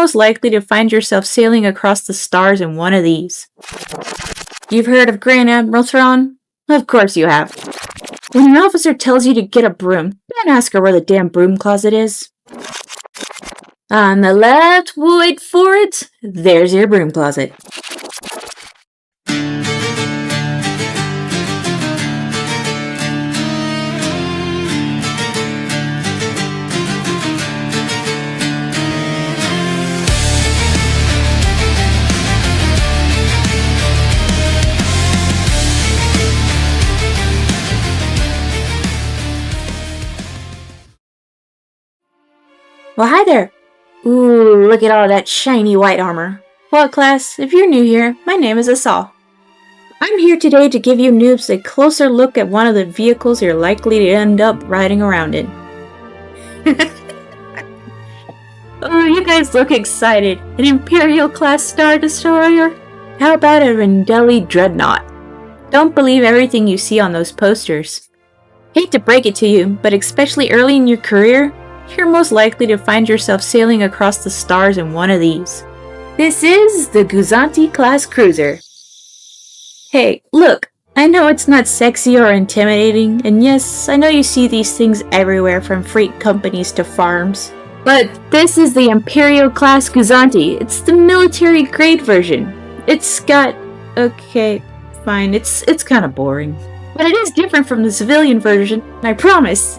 most likely to find yourself sailing across the stars in one of these. You've heard of Grand Admiral Thrawn? Of course you have. When an officer tells you to get a broom, don't ask her where the damn broom closet is. On the left, wait for it, there's your broom closet. Well, hi there. Ooh, look at all that shiny white armor. Well, class, if you're new here, my name is Asal. I'm here today to give you noobs a closer look at one of the vehicles you're likely to end up riding around in. Oh, you guys look excited. An Imperial-Class Star Destroyer? How about a Rendeli Dreadnought? Don't believe everything you see on those posters. Hate to break it to you, but especially early in your career, you're most likely to find yourself sailing across the stars in one of these. This is the Gozanti class cruiser. Hey, look, I know it's not sexy or intimidating, and yes, I know you see these things everywhere from freight companies to farms. But this is the Imperial-Class Gozanti. It's the military-grade version. It's got... okay, fine, it's kind of boring. But it is different from the civilian version, I promise.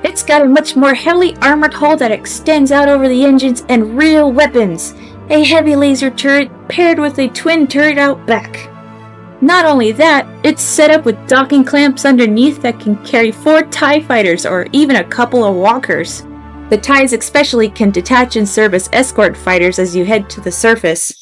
It's got a much more heavily armored hull that extends out over the engines and real weapons. A heavy laser turret paired with a twin turret out back. Not only that, it's set up with docking clamps underneath that can carry 4 TIE fighters or even a couple of walkers. The TIEs especially can detach and serve as escort fighters as you head to the surface.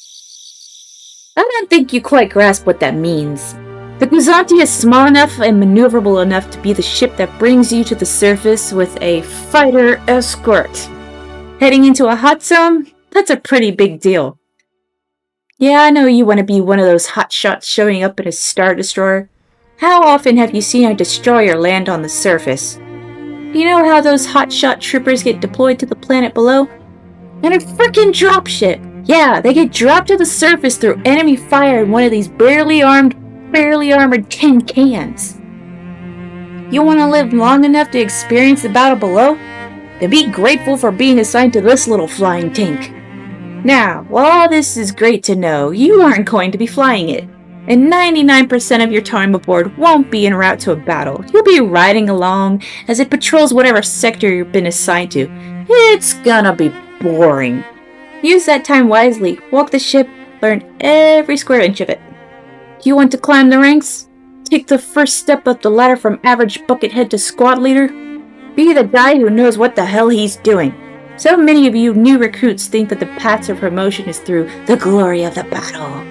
I don't think you quite grasp what that means. The Gozanti is small enough and maneuverable enough to be the ship that brings you to the surface with a fighter escort. Heading into a hot zone? That's a pretty big deal. Yeah, I know you want to be one of those hotshots showing up in a Star Destroyer. How often have you seen a destroyer land on the surface? You know how those hotshot troopers get deployed to the planet below? And a frickin' dropship! Yeah, they get dropped to the surface through enemy fire in one of these barely armored tin cans. You want to live long enough to experience the battle below? Then be grateful for being assigned to this little flying tank. Now, while all this is great to know, you aren't going to be flying it. And 99% of your time aboard won't be en route to a battle. You'll be riding along as it patrols whatever sector you've been assigned to. It's gonna be boring. Use that time wisely, walk the ship, learn every square inch of it. You want to climb the ranks? Take the first step up the ladder from average buckethead to squad leader? Be the guy who knows what the hell he's doing. So many of you new recruits think that the path to promotion is through the glory of the battle.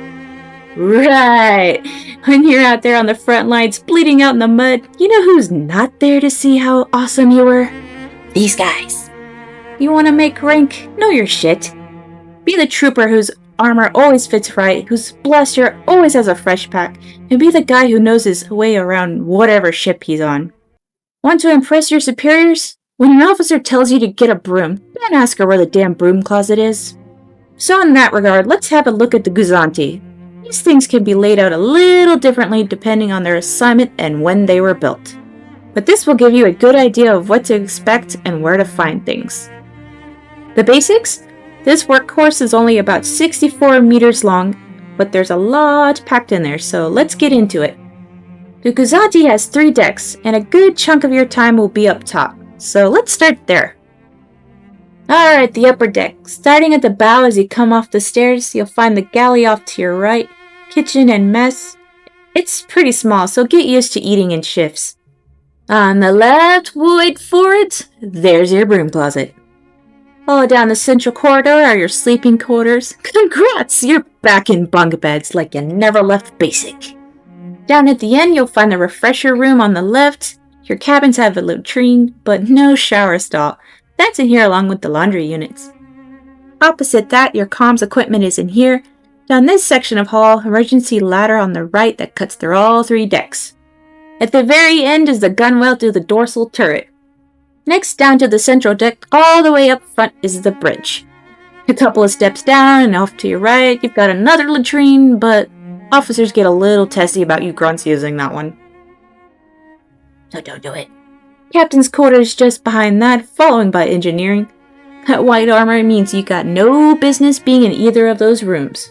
Right! When you're out there on the front lines bleeding out in the mud, you know who's not there to see how awesome you were? These guys. You want to make rank? Know your shit. Be the trooper whose armor always fits right, whose blaster always has a fresh pack, and be the guy who knows his way around whatever ship he's on. Want to impress your superiors? When an officer tells you to get a broom, don't ask her where the damn broom closet is. So in that regard, let's have a look at the Gozanti. These things can be laid out a little differently depending on their assignment and when they were built. But this will give you a good idea of what to expect and where to find things. The basics? This workhorse is only about 64 meters long, but there's a lot packed in there, so let's get into it. The Gozanti has 3 decks, and a good chunk of your time will be up top, so let's start there. Alright, the upper deck. Starting at the bow as you come off the stairs, you'll find the galley off to your right, kitchen and mess. It's pretty small, so get used to eating in shifts. On the left, wait for it, there's your broom closet. All down the central corridor are your sleeping quarters. Congrats! You're back in bunk beds like you never left basic. Down at the end, you'll find the refresher room on the left. Your cabins have a latrine, but no shower stall. That's in here along with the laundry units. Opposite that, your comms equipment is in here. Down this section of hall, emergency ladder on the right that cuts through all 3 decks. At the very end is the gunwale through the dorsal turret. Next, down to the central deck, all the way up front is the bridge. A couple of steps down and off to your right, you've got another latrine, but officers get a little testy about you grunts using that one. So don't do it. Captain's quarters just behind that, following by engineering. That white armor means you got no business being in either of those rooms.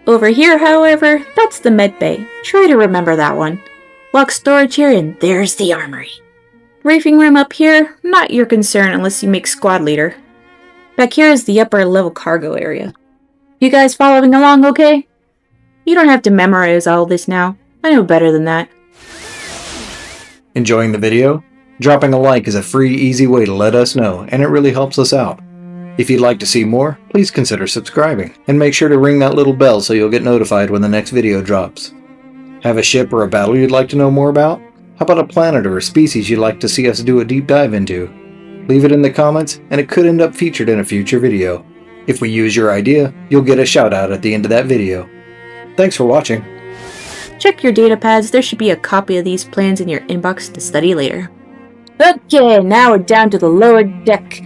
Over here, however, that's the med bay. Try to remember that one. Lock storage here, and there's the armory. Briefing room up here, not your concern unless you make squad leader. Back here is the upper level cargo area. You guys following along okay? You don't have to memorize all this now. I know better than that. Enjoying the video? Dropping a like is a free, easy way to let us know, and it really helps us out. If you'd like to see more, please consider subscribing, and make sure to ring that little bell so you'll get notified when the next video drops. Have a ship or a battle you'd like to know more about? How about a planet or a species you'd like to see us do a deep dive into? Leave it in the comments, and it could end up featured in a future video. If we use your idea, you'll get a shout out at the end of that video. Thanks for watching. Check your data pads, there should be a copy of these plans in your inbox to study later. Okay, now we're down to the lower deck.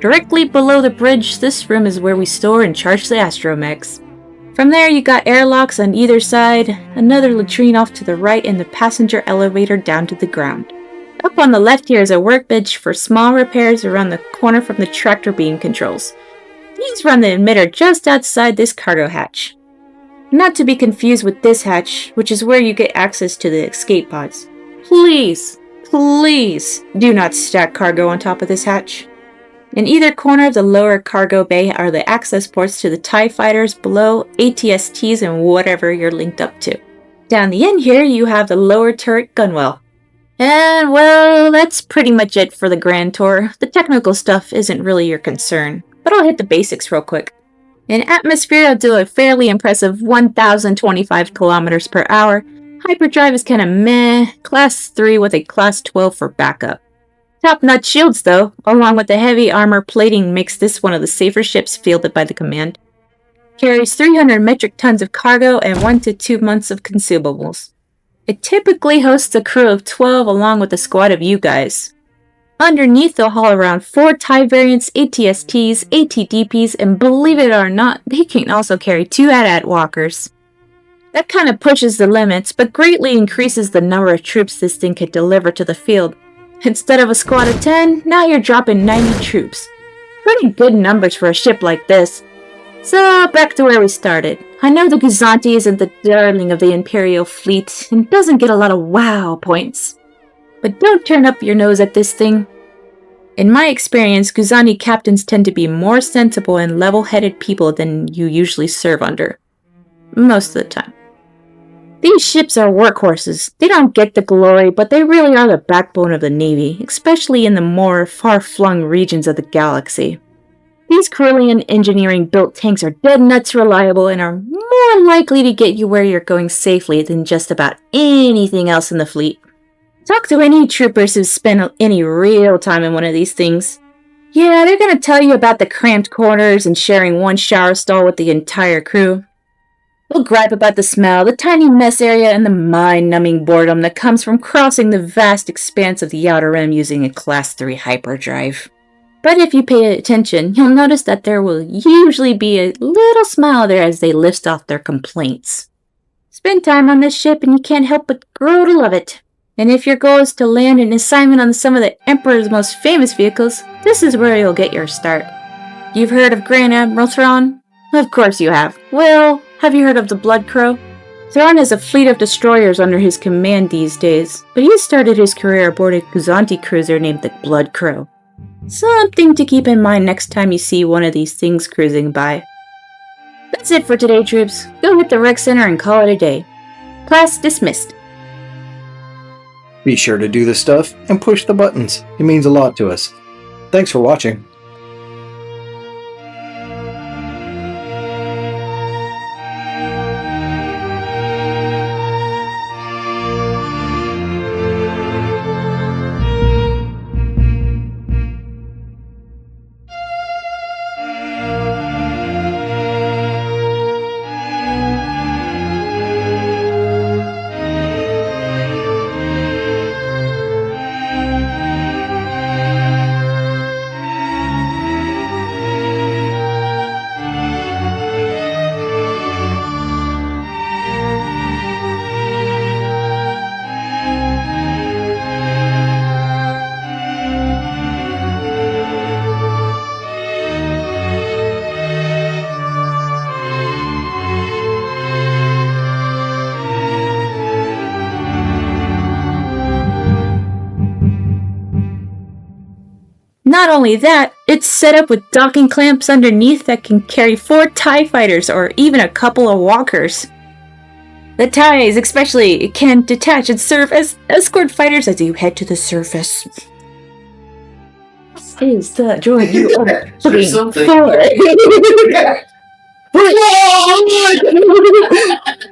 Directly below the bridge, this room is where we store and charge the astromechs. From there, you got airlocks on either side, another latrine off to the right, and the passenger elevator down to the ground. Up on the left here is a workbench for small repairs around the corner from the tractor beam controls. These run the emitter just outside this cargo hatch. Not to be confused with this hatch, which is where you get access to the escape pods. Please do not stack cargo on top of this hatch. In either corner of the lower cargo bay are the access ports to the TIE fighters below, ATSTs, and whatever you're linked up to. Down the end here, you have the lower turret gunwell. And well, that's pretty much it for the grand tour. The technical stuff isn't really your concern, but I'll hit the basics real quick. In atmosphere, I'll do a fairly impressive 1,025 kilometers per hour. Hyperdrive is kinda meh, class 3 with a class 12 for backup. Top-notch shields though, along with the heavy armor plating makes this one of the safer ships fielded by the command. Carries 300 metric tons of cargo and 1 to 2 months of consumables. It typically hosts a crew of 12 along with a squad of you guys. Underneath they'll haul around 4 TIE variants, ATSTs, ATDPs, and believe it or not, they can also carry 2 AT-AT walkers. That kinda pushes the limits, but greatly increases the number of troops this thing can deliver to the field. Instead of a squad of 10, now you're dropping 90 troops. Pretty good numbers for a ship like this. So, back to where we started. I know the Gozanti isn't the darling of the Imperial fleet, and doesn't get a lot of wow points. But don't turn up your nose at this thing. In my experience, Gozanti captains tend to be more sensible and level-headed people than you usually serve under. Most of the time. These ships are workhorses. They don't get the glory, but they really are the backbone of the Navy, especially in the more far-flung regions of the galaxy. These Corellian engineering-built tanks are dead nuts reliable and are more likely to get you where you're going safely than just about anything else in the fleet. Talk to any troopers who've spent any real time in one of these things. Yeah, they're gonna tell you about the cramped corners and sharing one shower stall with the entire crew. They'll gripe about the smell, the tiny mess area, and the mind-numbing boredom that comes from crossing the vast expanse of the Outer Rim using a Class 3 hyperdrive. But if you pay attention, you'll notice that there will usually be a little smile there as they list off their complaints. Spend time on this ship and you can't help but grow to love it. And if your goal is to land an assignment on some of the Emperor's most famous vehicles, this is where you'll get your start. You've heard of Grand Admiral Thrawn? Of course you have. Well, have you heard of the Blood Crow? Thrawn has a fleet of destroyers under his command these days, but he started his career aboard a Gozanti cruiser named the Blood Crow. Something to keep in mind next time you see one of these things cruising by. That's it for today, troops. Go hit the rec center and call it a day. Class dismissed. Be sure to do the stuff and push the buttons. It means a lot to us. Thanks for watching. Not only that, it's set up with docking clamps underneath that can carry 4 TIE fighters or even a couple of walkers. The TIEs especially can detach and serve as escort fighters as you head to the surface. Is the droid you are looking for?